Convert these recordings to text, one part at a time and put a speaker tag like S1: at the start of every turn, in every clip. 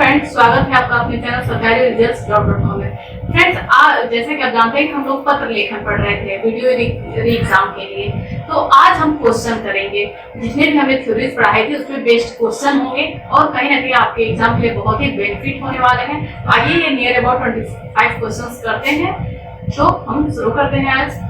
S1: Friends, स्वागत है आपका अपने चैनल सरकारी रिजल्ट्स.com में। फ्रेंड्स, जैसे कि आप जानते हैं कि हम लोग पत्र लेखन पढ़ रहे थे वीडियो री एग्जाम के लिए, तो आज हम क्वेश्चन करेंगे। जितने भी हमने थ्योरीज पढ़ाई थी उसमें बेस्ड क्वेश्चन होंगे और कहीं ना कहीं आपके एग्जाम के लिए बहुत ही बेनिफिट होने वाले हैं। तो आइए ये नियर अबाउट 25 क्वेश्चन करते हैं। तो हम शुरू करते हैं आज।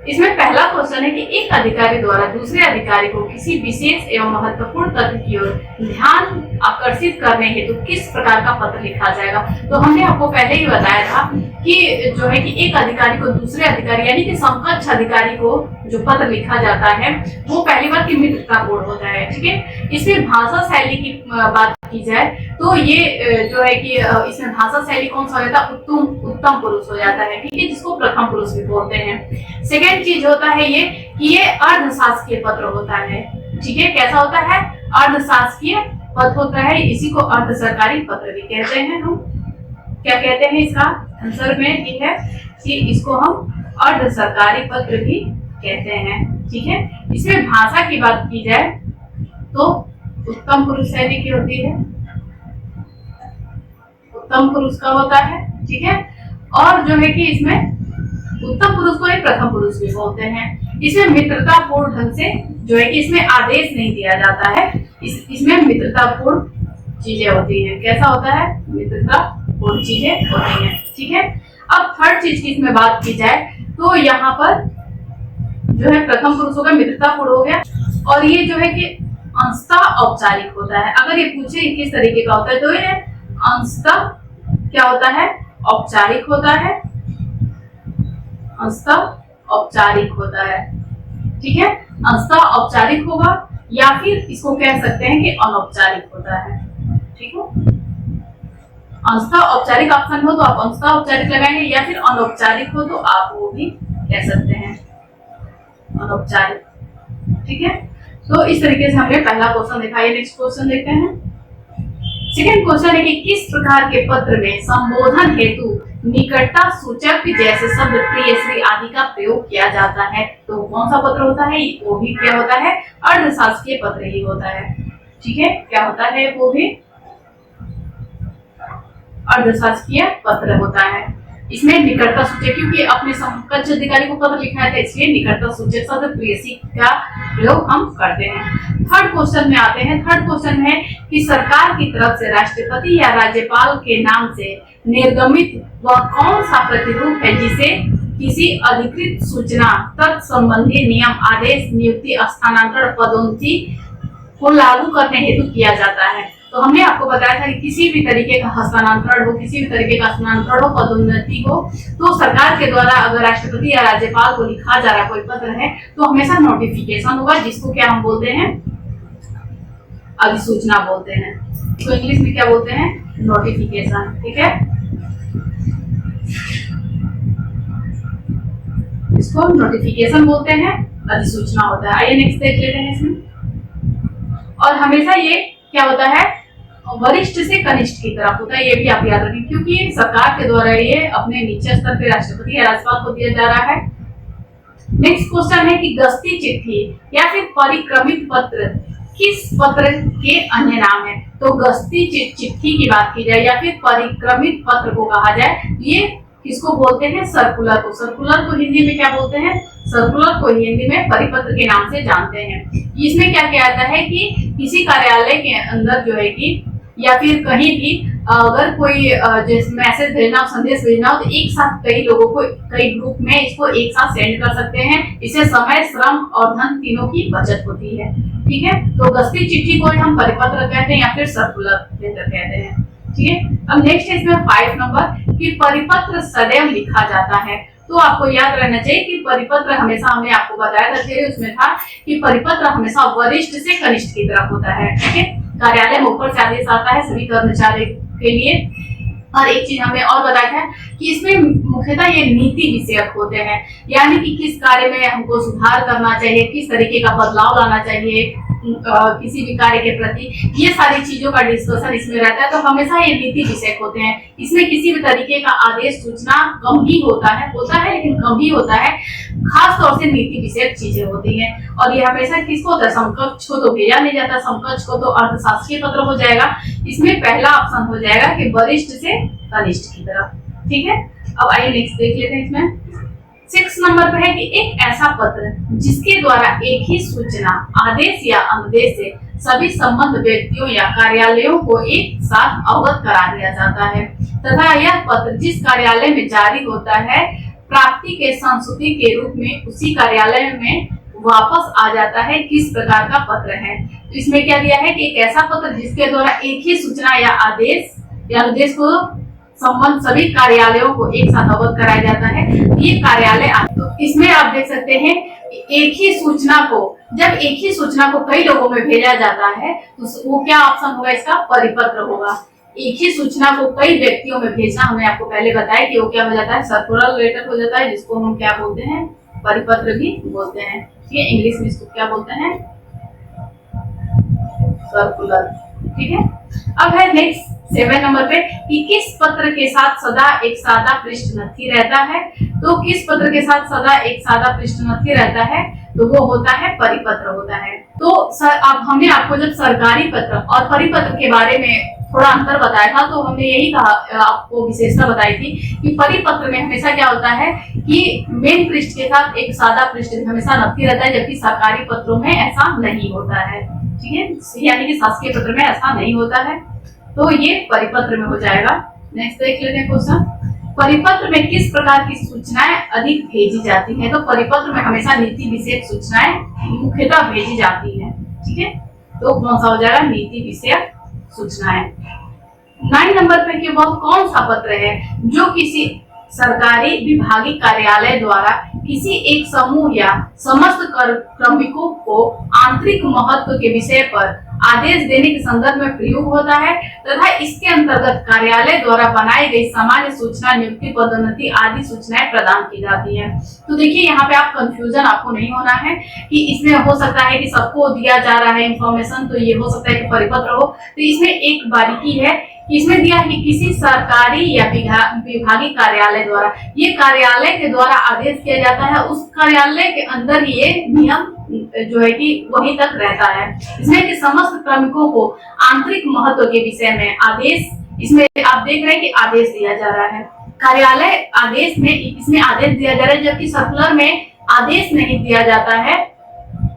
S1: इसमें पहला क्वेश्चन है कि एक अधिकारी द्वारा दूसरे अधिकारी को किसी विशेष एवं महत्वपूर्ण तथ्य की ओर ध्यान आकर्षित करने हेतु किस प्रकार का पत्र लिखा जाएगा। तो हमने आपको पहले ही बताया था कि जो है कि एक अधिकारी को दूसरे अधिकारी यानी कि समकक्ष अधिकारी को जो पत्र लिखा जाता है वो पहली बार की मित्रतापूर्ण होता है। ठीक है, इसमें भाषा शैली की बात की जाए तो ये जो है कि इसमें भाषा शैली कौन सा हो जाता है, उत्तम पुरुष हो जाता है। ठीक है, जिसको प्रथम पुरुष भी बोलते हैं। सेकेंड चीज होता है ये कि ये अर्धशासकीय पत्र होता है। ठीक है, कैसा होता है, अर्धशासकीय पत्र होता है। इसी को अर्ध सरकारी पत्र भी कहते हैं। हम क्या कहते हैं, इसका आंसर में ये है कि इसको हम अर्ध सरकारी पत्र भी कहते हैं। ठीक है, इसमें भाषा की बात की जाए तो उत्तम पुरुष शैली की होती है, उत्तम पुरुष का होता है। ठीक है, और जो है कि इसमें उत्तम पुरुष को एक प्रथम पुरुष भी बोलते हैं। इसमें मित्रतापूर्ण ढंग से जो है कि इसमें आदेश नहीं दिया जाता है, इसमें मित्रतापूर्ण चीजें होती हैं। कैसा होता है, मित्रतापूर्ण चीजें होती हैं। ठीक है, अब थर्ड चीज की इसमें बात की जाए तो यहाँ पर जो है प्रथम पुरुषों का मित्रतापूर्ण हो गया, और ये जो है कि अंशतः औपचारिक होता है। अगर ये पूछे किस तरीके का होता है तो ये अंशतः क्या होता है, औपचारिक होता है, अंशतः औपचारिक होता है। ठीक है, अंशतः औपचारिक होगा या फिर इसको कह सकते हैं कि अनौपचारिक होता है। ठीक है, अंशतः औपचारिक ऑप्शन हो तो आप अंशतः औपचारिक लगाएंगे, या फिर अनौपचारिक हो तो आप वो भी कह सकते हैं अनौपचारिक। ठीक है, तो इस तरीके से हमने पहला क्वेश्चन देखा। ये नेक्स्ट क्वेश्चन देखते हैं। सेकंड क्वेश्चन है कि किस प्रकार के पत्र में संबोधन हेतु निकटता सूचक जैसे शब्द प्रिय श्री आदि का प्रयोग किया जाता है। तो कौन सा पत्र होता है, वो भी क्या होता है, अर्धशासकीय पत्र ही होता है। ठीक है, क्या होता है, वो भी अर्धशासकीय पत्र होता है। इसमें निकटता सूचक, क्योंकि अपने समकक्ष अधिकारी को पत्र लिखना है इसलिए निकटता सूचक शब्द प्रेयसी का प्रयोग हम करते हैं। थर्ड क्वेश्चन में आते हैं। थर्ड क्वेश्चन है कि सरकार की तरफ से राष्ट्रपति या राज्यपाल के नाम से निर्गमित वह कौन सा प्रतिरूप है जिसे किसी अधिकृत सूचना तत्संबंधी नियम, आदेश, नियुक्ति, स्थानांतरण, पदोन्नति को लागू करने हेतु किया जाता है। तो हमने आपको बताया था कि किसी भी तरीके का हस्तांतरण हो, किसी भी तरीके का स्थानांतरण हो, पदोन्नति हो, तो सरकार के द्वारा अगर राष्ट्रपति या राज्यपाल को लिखा जा रहा कोई पत्र है तो हमेशा नोटिफिकेशन होगा, जिसको क्या हम बोलते हैं, अधिसूचना बोलते हैं। तो इंग्लिश में क्या बोलते हैं, नोटिफिकेशन। ठीक है, इसको नोटिफिकेशन बोलते हैं, अधिसूचना होता है। आइए नेक्स्ट देख लेते हैं इसमें। और हमेशा ये क्या होता है, वरिष्ठ से कनिष्ठ की तरफ होता है। ये भी आप याद रखें, क्योंकि सरकार के द्वारा ये अपने नीचे स्तर पे राष्ट्रपति या राज्यपाल को दिया जा रहा है। नेक्स्ट क्वेश्चन है कि गस्ती चिट्ठी या फिर परिक्रमित पत्र किस पत्र के अन्य नाम है। तो गस्ती चिट्ठी की बात की जाए या फिर परिक्रमित पत्र को कहा जाए, ये किसको बोलते हैं, सर्कुलर को। सर्कुलर को हिंदी में क्या बोलते हैं, सर्कुलर को हिंदी में परिपत्र के नाम से जानते हैं। इसमें क्या किया जाता है कि किसी कार्यालय के अंदर जो है कि या फिर कहीं भी अगर कोई मैसेज भेजना हो, संदेश भेजना हो, तो एक साथ कई लोगों को कई ग्रुप में इसको एक साथ सेंड कर सकते हैं। इससे समय, श्रम और धन तीनों की बचत होती है। ठीक है, तो गस्ती चिट्ठी को हम परिपत्र कहते हैं या फिर सर्कुलर लेटर कहते हैं। ठीक है, अब नेक्स्ट है इसमें 5 नंबर कि परिपत्र सदैव लिखा जाता है। तो आपको याद रहना चाहिए कि परिपत्र हमेशा, हमने आपको बताया था थ्योरी उसमें था कि परिपत्र हमेशा वरिष्ठ से कनिष्ठ की तरफ होता है। ठीक है, कार्यालय में ऊपर से आदेश आता है सभी कर्मचारी के लिए। और एक चीज हमने और बताया था कि इसमें मुख्यतः ये नीति विषयक होते हैं, यानी कि किस कार्य में हमको सुधार करना चाहिए, किस तरीके का बदलाव लाना चाहिए, किसी भी कार्य के प्रति, ये सारी चीजों का डिस्कशन इसमें रहता है। तो हमेशा ये नीति विषयक होते हैं। इसमें किसी भी तरीके का आदेश सूचना कम ही होता है लेकिन कम ही होता है। खास तौर से नीति विषयक चीजें होती हैं। और ये हमेशा किसको होता है, समकक्ष को तो भेजा नहीं जाता, समकक्ष को तो अर्थशास्त्रीय पत्र हो जाएगा। इसमें पहला ऑप्शन हो जाएगा कि वरिष्ठ से कनिष्ठ की तरफ। ठीक है, अब आइए नेक्स्ट देख लेते हैं। इसमें 6 नंबर पे है कि एक ऐसा पत्र जिसके द्वारा एक ही सूचना, आदेश या अनुदेश से सभी संबद्ध व्यक्तियों या कार्यालयों को एक साथ अवगत करा दिया जाता है तथा यह पत्र जिस कार्यालय में जारी होता है प्राप्ति के संस्तुति के रूप में उसी कार्यालय में वापस आ जाता है, किस प्रकार का पत्र है। तो इसमें क्या दिया है कि एक ऐसा पत्र जिसके द्वारा एक ही सूचना या आदेश या अनुदेश को संबंध सभी कार्यालयों को एक साथ अवगत कराया जाता है, ये कार्यालय। तो इसमें आप देख सकते हैं एक ही सूचना को, जब एक ही सूचना को कई लोगों में भेजा जाता है तो वो क्या ऑप्शन होगा, इसका परिपत्र होगा। एक ही सूचना को कई व्यक्तियों में भेजना, हमने आपको पहले बताया कि वो क्या हो जाता है, सर्कुलर लेटर हो जाता है, जिसको हम क्या बोलते हैं, परिपत्र भी बोलते हैं। ठीक है, इंग्लिश में इसको क्या बोलते हैं, सर्कुलर। ठीक है, अब है नेक्स्ट 7 नंबर पे कि किस पत्र के साथ सदा एक सादा पृष्ठ नथी रहता है। तो किस पत्र के साथ सदा एक सादा पृष्ठ नथी रहता है, तो वो होता है परिपत्र होता है। तो अब हमने आपको जब सरकारी पत्र और परिपत्र के बारे में थोड़ा अंतर बताया था, तो हमने यही कहा, आपको विशेषता बताई थी कि परिपत्र में हमेशा क्या होता है कि मेन पृष्ठ के साथ एक सादा पृष्ठ हमेशा नथी रहता है, जबकि सरकारी पत्रों में ऐसा नहीं होता है। ठीक है, यानी कि शासकीय पत्र में ऐसा नहीं होता है, तो ये परिपत्र में हो जाएगा। नेक्स्ट देख लेते हैं क्वेश्चन, परिपत्र में किस प्रकार की सूचनाएं अधिक भेजी जाती हैं। तो परिपत्र में हमेशा नीति विषयक सूचनाएं मुख्यतः भेजी जाती हैं। ठीक है, तो कौन सा हो जाएगा, नीति विषयक सूचनाएं। 9 नंबर पे कि वह कौन सा पत्र है जो किसी सरकारी विभागीय कार्यालय द्वारा किसी एक समूह या समस्त कार्मिकों को आंतरिक महत्व के विषय पर आदेश देने के संदर्भ में प्रयोग होता है तथा इसके अंतर्गत कार्यालय द्वारा बनाई गई सामान्य सूचना, नियुक्ति, पदोन्नति आदि सूचनाएं प्रदान की जाती हैं। तो देखिए यहाँ पे आप कंफ्यूजन आपको नहीं होना है कि इसमें हो सकता है कि सबको दिया जा रहा है इंफॉर्मेशन, तो ये हो सकता है कि परिपत्र हो। तो इसमें एक बारीकी है, इसमें दिया है कि किसी सरकारी या विभागीय कार्यालय द्वारा, ये कार्यालय के द्वारा आदेश किया जाता है, उस कार्यालय के अंदर ये नियम जो है कि वहीं तक रहता है। इसमें कि समस्त कार्मिकों को आंतरिक महत्व के विषय में आदेश, इसमें आप देख रहे हैं कि आदेश दिया जा रहा है, कार्यालय आदेश में, इसमें आदेश दिया जा रहा है, जबकि सर्कुलर में आदेश नहीं दिया जाता है।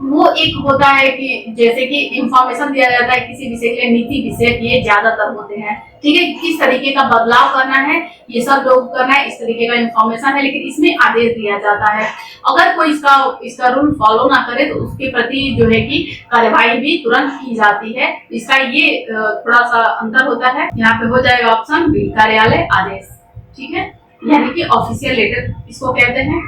S1: वो एक होता है कि जैसे कि इंफॉर्मेशन दिया जाता है किसी विषय के लिए, नीति विषय ये ज्यादातर होते हैं। ठीक है, किस तरीके का बदलाव करना है ये सब लोग करना है, इस तरीके का इंफॉर्मेशन है, लेकिन इसमें आदेश दिया जाता है। अगर कोई इसका रूल फॉलो ना करे तो उसके प्रति जो है कि कार्यवाही भी तुरंत की जाती है। इसका ये थोड़ा सा अंतर होता है। यहाँ पे हो जाएगा ऑप्शन बी, कार्यालय आदेश। ठीक है, यानी कि ऑफिशियल लेटर इसको कहते हैं।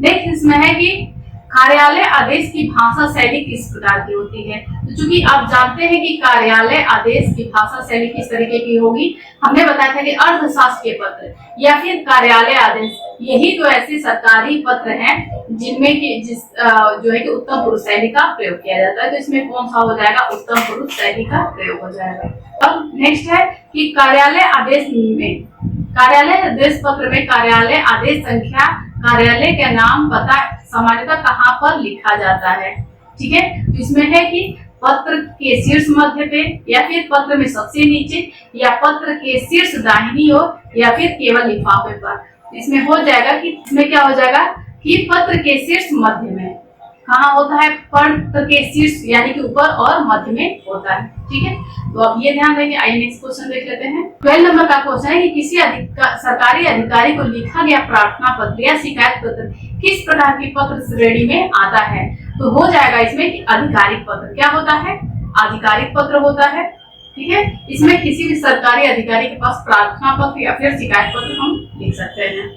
S1: नेक्स्ट इसमें है कि कार्यालय आदेश की भाषा शैली किस प्रकार की होती है। तो चूंकि आप जानते हैं कि कार्यालय आदेश की भाषा शैली किस तरीके की होगी, हमने बताया था कि अर्थशास्त्रीय पत्र या फिर कार्यालय आदेश, यही तो ऐसे सरकारी पत्र हैं जिनमें कि जो है कि उत्तम पुरुष शैली का प्रयोग किया जाता है। तो इसमें कौन सा हो जाएगा, उत्तम पुरुष शैली का प्रयोग हो जाएगा। अब नेक्स्ट है कि कार्यालय आदेश में, कार्यालय आदेश पत्र में कार्यालय आदेश संख्या, कार्यालय का नाम, पता सामान्यतः कहाँ पर लिखा जाता है। ठीक है, तो इसमें है कि पत्र के शीर्ष मध्य पे, या फिर पत्र में सबसे नीचे, या पत्र के शीर्ष दाहिनी ओर, या फिर केवल लिफाफे पर। इसमें हो जाएगा कि इसमें क्या हो जाएगा कि पत्र के शीर्ष मध्य में कहाँ होता है, पत्र के शीर्ष यानी कि ऊपर और मध्य में होता है। ठीक है, तो अब ये ध्यान देंगे। आइए नेक्स्ट क्वेश्चन देख लेते हैं। 12 नंबर का क्वेश्चन है कि किसी सरकारी अधिकारी को लिखा गया प्रार्थना पत्र या शिकायत पत्र किस प्रकार की पत्र श्रेणी में आता है। तो हो जाएगा इसमें कि आधिकारिक पत्र। क्या होता है, आधिकारिक पत्र होता है। ठीक है, इसमें किसी भी सरकारी अधिकारी के पास प्रार्थना पत्र या फिर शिकायत पत्र हम लिख सकते हैं।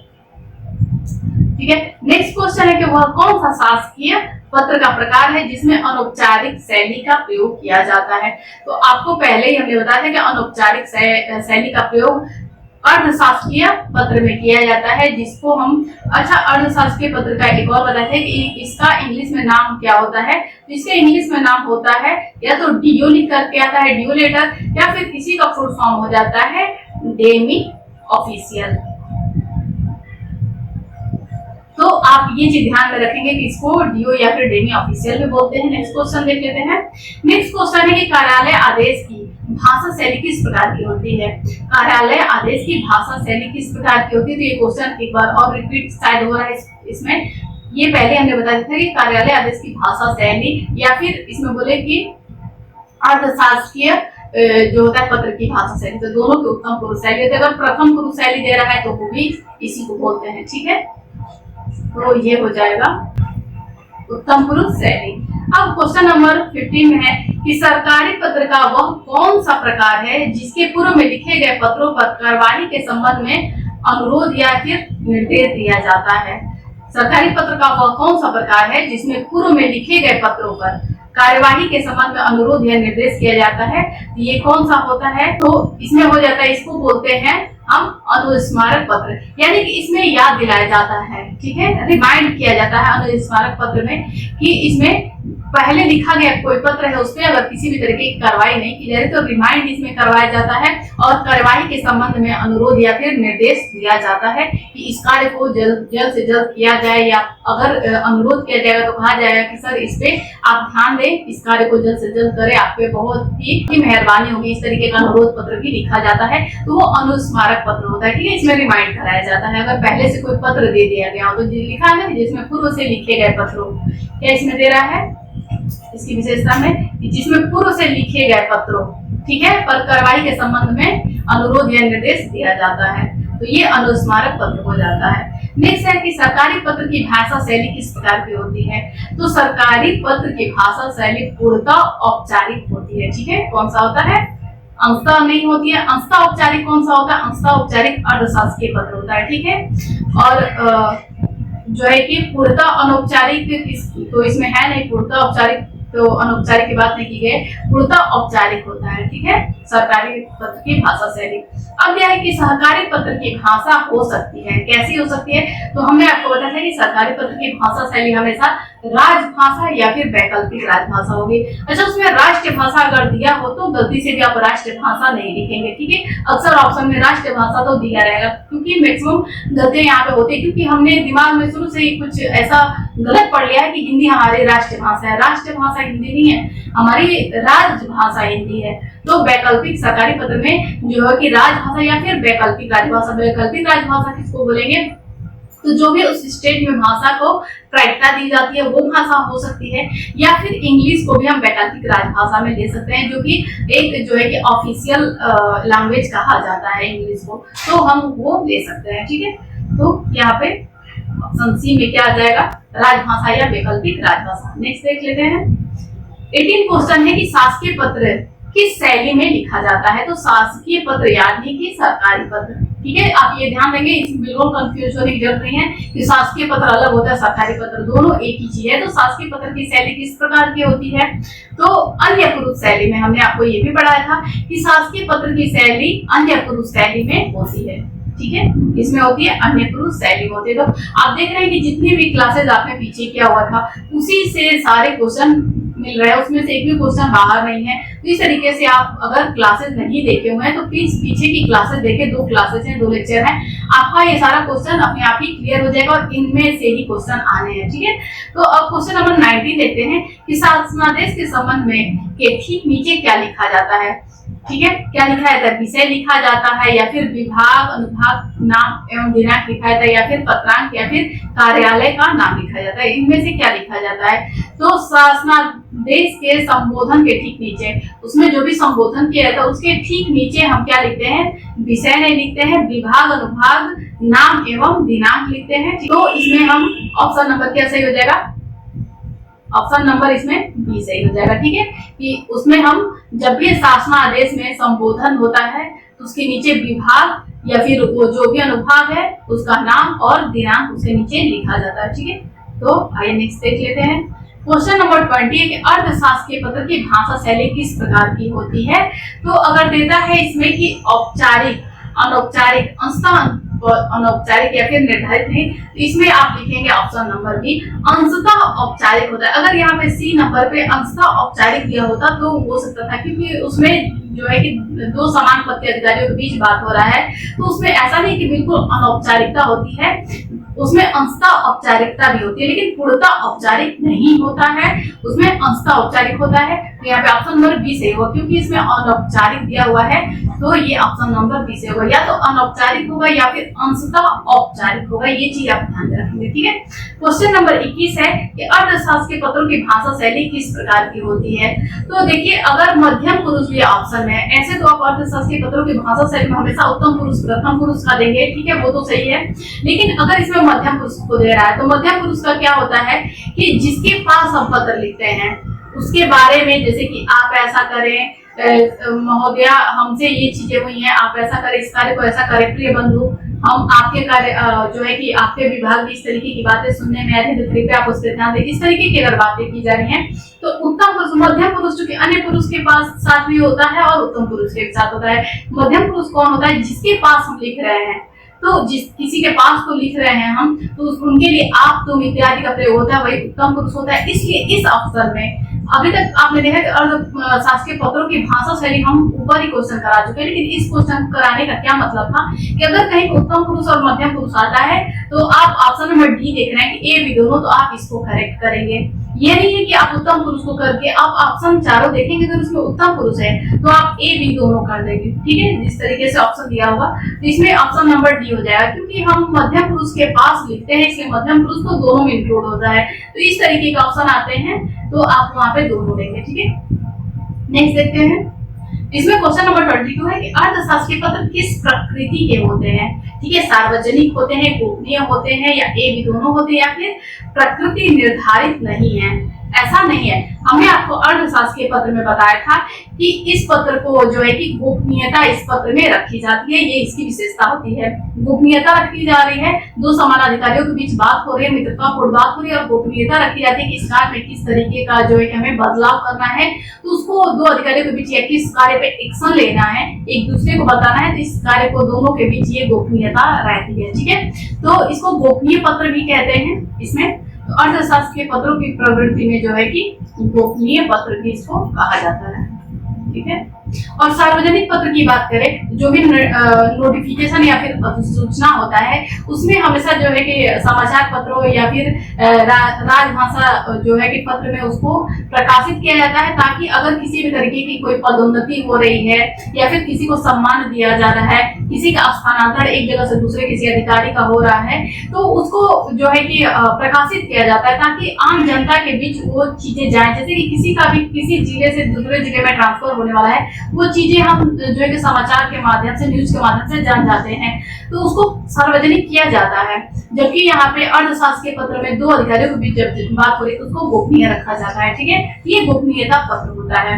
S1: ठीक है, नेक्स्ट क्वेश्चन है कि वह कौन सा शासकीय पत्र का प्रकार है जिसमें अनौपचारिक शैली का प्रयोग किया जाता है। तो आपको पहले ही हमने बताया था कि अनौपचारिक शैली का प्रयोग अर्धशासकीय पत्र में किया जाता है, जिसको हम अच्छा अर्धशासकीय पत्र का एक और बताते हैं कि इसका इंग्लिश में नाम क्या होता है। तो इसका इंग्लिश में नाम होता है या तो डीओ लिख करके आता है, डीओ लेटर, या फिर किसी का फुल फॉर्म हो जाता है डेमी ऑफिशियल। तो आप ये चीज ध्यान में रखेंगे कि इसको डीओ या फिर डेमी ऑफिशियल में बोलते हैं। नेक्स्ट क्वेश्चन देख लेते हैं। नेक्स्ट क्वेश्चन है कि कार्यालय आदेश की भाषा शैली किस प्रकार की होती है। कार्यालय आदेश की भाषा शैली किस प्रकार की होती है। तो ये क्वेश्चन एक बार और रिपीट शायद हो रहा है इसमें। ये पहले हमने बताया था कि कार्यालय आदेश की भाषा शैली, या फिर इसमें बोले कि अर्थशास्त्रीय जो होता है पत्र की भाषा शैली। तो दोनों के उत्तम पुरुष शैली होते हैं। अगर प्रथम पुरुष शैली दे रहा है तो वो भी इसी को बोलते हैं। ठीक है, तो ये हो जाएगा उत्तम पुरुष शैली। अब क्वेश्चन नंबर 15 में है कि सरकारी पत्र का वह कौन सा प्रकार है जिसके पूर्व में लिखे गए पत्रों पर कार्यवाही के संबंध में अनुरोध या फिर निर्देश दिया जाता है। सरकारी पत्र का वह कौन सा प्रकार है जिसमें पूर्व में लिखे गए पत्रों पर कार्यवाही के संबंध में अनुरोध या निर्देश किया जाता है। ये कौन सा होता है। तो इसमें हो जाता है, इसको बोलते हैं हम अनुस्मारक पत्र, यानी कि इसमें याद दिलाया जाता है। ठीक है, रिमाइंड किया जाता है अनुस्मारक पत्र में कि इसमें पहले लिखा गया कोई पत्र है उस पर अगर किसी भी तरीके की कार्रवाई नहीं की जा रही तो रिमाइंड इसमें करवाया जाता है और कार्यवाही के संबंध में अनुरोध या फिर निर्देश दिया जाता है कि इस कार्य को जल्द से जल्द किया जाए, या अगर अनुरोध किया जाएगा तो कहा जाएगा कि सर इस पे आप ध्यान दें, इस कार्य को जल्द से जल्द करें, आप पे बहुत ही मेहरबानी होगी। इस तरीके का अनुरोध पत्र भी लिखा जाता है, तो वो अनुस्मारक पत्र होता है। ठीक है, इसमें रिमाइंड कराया जाता है। अगर पहले से कोई पत्र दे दिया गया हो तो लिखा है जिसमें पूर्व से लिखे गए पत्रों, क्या इसमें दे रहा है इसकी विशेषता में जिसमें पूर्व से लिखे गए पत्रों, ठीक है, पर कार्रवाई के संबंध में अनुरोध या निर्देश दिया जाता है, तो ये अनुस्मारक पत्र हो जाता है। नेक्स्ट है कि सरकारी पत्र की भाषा शैली किस प्रकार की होती है। तो सरकारी पत्र की भाषा शैली पूर्णतः औपचारिक होती है। ठीक है, कौन सा होता है, अंशतः नहीं होती है। अंशतः औपचारिक कौन सा होता है, अंशतः औपचारिक अर्धशासकीय पत्र होता है। ठीक है, और जो है कि पूर्णतः अनौपचारिक तो इसमें है नहीं, पूर्णतः औपचारिक तो अनौपचारिक की बात नहीं की गई, पूर्णतः औपचारिक होता है। ठीक है, सरकारी पत्र की भाषा शैली। अब यह है कि सहकारी पत्र की भाषा हो सकती है, कैसी हो सकती है। तो हमने आपको बताया था कि सरकारी पत्र की भाषा शैली हमेशा राजभाषा या फिर वैकल्पिक राजभाषा होगी। अच्छा, उसमें राष्ट्रीय भाषा अगर दिया हो तो गलती से भी आप राष्ट्रीय भाषा नहीं लिखेंगे। ठीक है, अक्सर ऑप्शन में राष्ट्रीय भाषा तो दिया रहेगा, क्योंकि मैक्सिमम गलतियां यहाँ पे होती है, क्योंकि हमने दिमाग में शुरू से ही कुछ ऐसा गलत पढ़ लिया है कि हिंदी हमारी राष्ट्रीय भाषा है। राष्ट्रीय भाषा हिंदी नहीं है, हमारी राजभाषा हिंदी है। तो वैकल्पिक सरकारी पत्र में जो है कि राजभाषा या फिर वैकल्पिक राजभाषा। वैकल्पिक राजभाषा किसको बोलेंगे, तो जो भी उस स्टेट में भाषा को प्रायिकता दी जाती है वो भाषा हो सकती है, या फिर इंग्लिश को भी हम वैकल्पिक राजभाषा में ले सकते हैं, जो कि एक जो है कि ऑफिशियल लैंग्वेज कहा जाता है इंग्लिश को, तो हम वो ले सकते हैं। ठीक है, तो यहाँ पे ऑप्शन सी में क्या आ जाएगा, राजभाषा या वैकल्पिक राजभाषा। नेक्स्ट देख लेते हैं। 18 क्वेश्चन है कि शासकीय पत्र किस शैली में लिखा जाता है। तो शासकीय पत्र याद नहीं कि सरकारी पत्र। ठीक है, आप ये ध्यान देंगे, इसमें बिल्कुल कंफ्यूज होने की जरूरत नहीं है कि शासकीय पत्र अलग होता है, सरकारी पत्र दोनों एक ही चीज है। तो शासकीय पत्र की शैली किस प्रकार की होती है, तो अन्य पुरुष शैली में। हमने आपको ये भी पढ़ाया था कि शासकीय पत्र की शैली अन्य पुरुष शैली में होती है। ठीक है, इसमें होती है अन्य पुरुष शैली होती है। तो आप देख रहे हैं कि जितनी भी क्लासेज आपने पीछे किया हुआ था उसी से सारे क्वेश्चन मिल रहा है, उसमें से एक भी क्वेश्चन बाहर नहीं है। तो इस तरीके से आप अगर क्लासेस नहीं देखे हुए हैं तो प्लीज पीछे की क्लासेस देखें। 2 क्लासेस हैं, 2 लेक्चर हैं, आपका ये सारा क्वेश्चन अपने आप ही क्लियर हो जाएगा और इनमें से ही क्वेश्चन आने हैं। ठीक है, तो अब क्वेश्चन नंबर 19 देखते हैं कि शासनादेश के संबंध में के ठीक नीचे क्या लिखा जाता है। ठीक है, क्या लिखा जाता है, विषय लिखा जाता है, या फिर विभाग अनुभाग नाम एवं दिनांक लिखा जाता है, या फिर पत्रांक या फिर कार्यालय का नाम लिखा जाता है। इनमें से क्या लिखा जाता है। तो शासनादेश के संबोधन के ठीक नीचे, उसमें जो भी संबोधन किया जाता है उसके ठीक नीचे हम क्या लिखते हैं, विषय नहीं लिखते हैं, विभाग अनुभाग नाम एवं दिनांक लिखते हैं। तो इसमें हम ऑप्शन नंबर क्या सही हो जाएगा, ऑप्शन नंबर इसमें बी सही हो जाएगा। ठीक है, कि उसमें हम जब भी शासनादेश में संबोधन होता है तो उसके नीचे विभाग या फिर वो जो भी अनुभाग है उसका नाम और दिनांक उसके नीचे लिखा जाता है। ठीक है, तो आइए नेक्स्ट देख लेते हैं। क्वेश्चन नंबर 20 है कि अर्थशास्त्रीय पत्र की भाषा शैली किस प्रकार की होती है। तो अगर देता है इसमें कि औपचारिक, अनौपचारिक, अंशतः अनौपचारिक या फिर निर्धारित नहीं, तो इसमें आप लिखेंगे ऑप्शन नंबर बी, अंशतः औपचारिक होता है। अगर यहाँ पे सी नंबर पे अंशतः औपचारिक दिया होता तो हो सकता था, क्योंकि उसमें जो है कि दो समान पद के अधिकारियों के बीच बात हो रहा है, तो उसमें ऐसा नहीं कि बिल्कुल अनौपचारिकता होती है, उसमें अंशतः औपचारिकता भी होती है, लेकिन पूर्णतः औपचारिक नहीं होता है, उसमें अंशतः औपचारिक होता है। तो यहाँ पे ऑप्शन नंबर बी सही होगा, क्योंकि इसमें अनौपचारिक दिया हुआ है, तो ये ऑप्शन नंबर बी से होगा, या तो अनौपचारिक होगा या फिर अंशतः औपचारिक होगा, ये चीज आप ध्यान रखेंगे, ठीक है। क्वेश्चन नंबर 21 है कि अर्थशास्त्र के पत्रों की भाषा शैली किस प्रकार की होती है। तो देखिए, अगर मध्यम पुरुष भी ऑप्शन में, ऐसे तो आप अर्थशास्त्र के पत्रों की भाषा शैली में हमेशा उत्तम पुरुष, प्रथम पुरुष का देंगे, ठीक है, वो तो सही है, लेकिन अगर इसमें मध्यम पुरुष को दे रहा है, तो मध्यम पुरुष का क्या होता है कि जिसके पास हम पत्र लिखते हैं उसके बारे में, जैसे कि आप ऐसा करें महोदया, हमसे ये चीजें हुई हैं, आप ऐसा करें, इस कार्य को ऐसा करें, प्रिय बंधु, हम आपके कार्य जो है कि आपके विभाग में इस तरीके की बातें सुनने में आए थे, तो कृपया आप उस पर ध्यान दें, इस तरीके की अगर बातें की जा रही हैं, तो उत्तम पुरुष, मध्यम पुरुष चूंकि अन्य पुरुष के पास साथ भी होता है और उत्तम पुरुष के साथ होता है, मध्यम पुरुष कौन होता है, जिसके पास हम लिख रहे हैं, तो जिस किसी के पास तो लिख रहे हैं हम, तो उनके लिए आप, तुम इत्यादि का प्रयोग होता है, वही उत्तम पुरुष होता है। इसलिए इस अवसर में अभी तक आपने देखा कि अर्थशास्त्र के पत्रों की भाषा शैली हम ऊपर ही क्वेश्चन करा चुके हैं, लेकिन इस क्वेश्चन कराने का क्या मतलब था कि अगर कहीं उत्तम पुरुष और मध्यम पुरुष आता है, तो आप ऑप्शन नंबर डी देख रहे हैं कि ए भी दोनों, तो आप इसको करेक्ट करेंगे। ये नहीं है कि आप उत्तम पुरुष को करके आप ऑप्शन चारों देखेंगे, अगर उसमें उत्तम पुरुष है तो आप ए बी दोनों कर देंगे, ठीक है, जिस तरीके से ऑप्शन दिया होगा, तो इसमें ऑप्शन नंबर डी हो जाएगा, क्योंकि हम मध्यम पुरुष के पास लिखते हैं, इसलिए मध्यम पुरुष तो दोनों में इंक्लूड होता है, तो इस तरीके का ऑप्शन आते हैं, तो आप वहां पे दोनों लेंगे, ठीक है। नेक्स्ट देखते हैं, इसमें क्वेश्चन नंबर 22 है कि अर्थशास्त्र के पत्र किस प्रकृति के होते हैं, ठीक है, सार्वजनिक होते हैं, गोपनीय होते हैं, या ए भी दोनों होते हैं, या फिर प्रकृति निर्धारित नहीं है। ऐसा नहीं है, हमने आपको अर्थशास्त्र के पत्र में बताया था कि इस पत्र को जो है कि गोपनीयता इस पत्र में रखी जाती है, ये इसकी विशेषता होती है, गोपनीयता रखी जा रही है, दो समान अधिकारियों के बीच बात हो रही है, मित्रतापूर्ण बात हो रही है, और गोपनीयता रखी जाती है कि इस कार्य में किस तरीके का जो है कि हमें बदलाव करना है, तो उसको दो अधिकारियों के बीच या किस कार्य पे एक्शन लेना है, एक दूसरे को बताना है, तो इस कार्य को दोनों के बीच ये गोपनीयता रहती है, ठीक है। तो इसको गोपनीय पत्र भी कहते हैं। इसमें तो अर्थशास्त्र के पत्रों की प्रवृत्ति में जो है कि गोपनीय पत्र भी इसको कहा जाता है, ठीक है। और सार्वजनिक पत्र की बात करें, जो भी नोटिफिकेशन या फिर सूचना होता है, उसमें हमेशा जो है कि समाचार पत्रों या फिर राजभाषा जो है कि पत्र में उसको प्रकाशित किया जाता है, ताकि अगर किसी भी तरीके की कोई पदोन्नति हो रही है या फिर किसी को सम्मान दिया जा रहा है, किसी का स्थानांतरण एक जगह से दूसरे किसी अधिकारी का हो रहा है, तो उसको जो है कि प्रकाशित किया जाता है, ताकि आम जनता के बीच वो चीजें जाए। जैसे कि किसी का भी किसी जिले से दूसरे जिले में ट्रांसफर होने वाला है, वो चीजें हम जो है कि समाचार के माध्यम से, न्यूज के माध्यम से जान जाते हैं, तो उसको सार्वजनिक किया जाता है। जबकि यहाँ पे अर्थशास्त्र के पत्र में दो अधिकारियों के बीच जब बात हो रही है, तो उसको गोपनीय रखा जाता है, ठीक है, ये गोपनीयता पत्र होता है।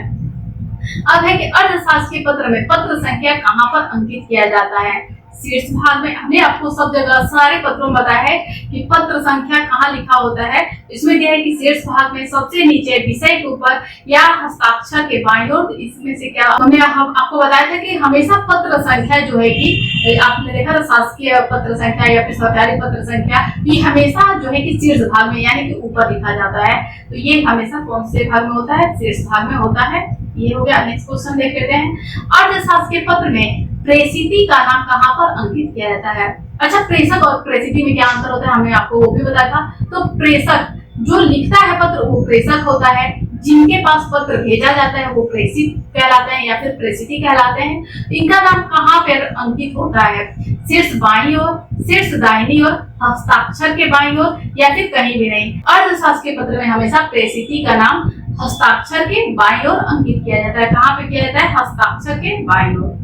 S1: अब है कि अर्थशास्त्र के पत्र में पत्र संख्या कहाँ पर अंकित किया जाता है। शीर्ष भाग में हमने आपको सब जगह सारे पत्रों में बताया है कि पत्र संख्या कहाँ लिखा होता है। इसमें क्या है कि शीर्ष भाग में सबसे नीचे विषय के ऊपर या हस्ताक्षर के बाईं ओर, इसमें से क्या हमने आपको बताया था कि हमेशा पत्र संख्या जो है कि आपने देखा था, शासकीय पत्र संख्या या फिर सरकारी पत्र संख्या, ये हमेशा जो है कि शीर्ष भाग में यानी कि ऊपर लिखा जाता है। तो ये हमेशा कौन से भाग में होता है, शीर्ष भाग में होता है। ये हो गया। नेक्स्ट क्वेश्चन देख लेते हैं, अर्थशास्त्र के पत्र में प्रेषिती का नाम कहाँ पर अंकित किया जाता है। अच्छा, प्रेषक और प्रेषिती में क्या अंतर होता है, हमने आपको वो भी बताया था। तो प्रेषक जो लिखता है पत्र वो प्रेषक होता है, जिनके पास पत्र भेजा जाता है वो प्रेषित कहलाते हैं या फिर प्रेषिती कहलाते हैं। इनका नाम कहाँ पर अंकित होता है, शीर्ष बाईं ओर, शीर्ष दाहिनी ओर, हस्ताक्षर के बाईं ओर, या फिर कहीं भी नहीं। अर्थशास्त्र के पत्र में हमेशा प्रेषिती का नाम हस्ताक्षर के बाईं ओर अंकित किया जाता है। कहाँ पे किया जाता है, हस्ताक्षर के बाईं ओर,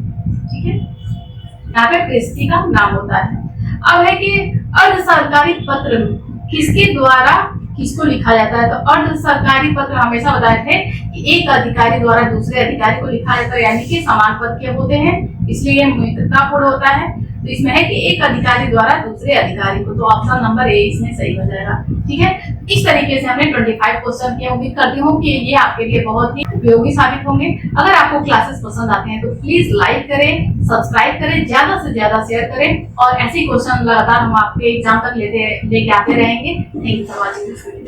S1: ठीक है, यहाँ पे प्रेषिती का नाम होता है। अब है कि अर्ध सरकारी पत्र किसके द्वारा किसको लिखा जाता है। तो अर्ध सरकारी पत्र हमेशा बताए थे कि एक अधिकारी द्वारा दूसरे अधिकारी को लिखा जाता है, यानी कि समान पद के होते हैं, इसलिए मित्रतापूर्ण होता है। तो इसमें है कि एक अधिकारी द्वारा दूसरे अधिकारी को, तो ऑप्शन नंबर ए इसमें सही हो जाएगा, ठीक है। इस तरीके से हमने 25 क्वेश्चन किए। उम्मीद करती हूँ कि ये आपके लिए बहुत ही उपयोगी साबित होंगे। अगर आपको क्लासेस पसंद आते हैं तो प्लीज लाइक करें, सब्सक्राइब करें, ज्यादा से ज्यादा शेयर करें और ऐसे क्वेश्चन लगातार हम आपके एग्जाम तक लेके आते रहेंगे। Thank you for watching this video.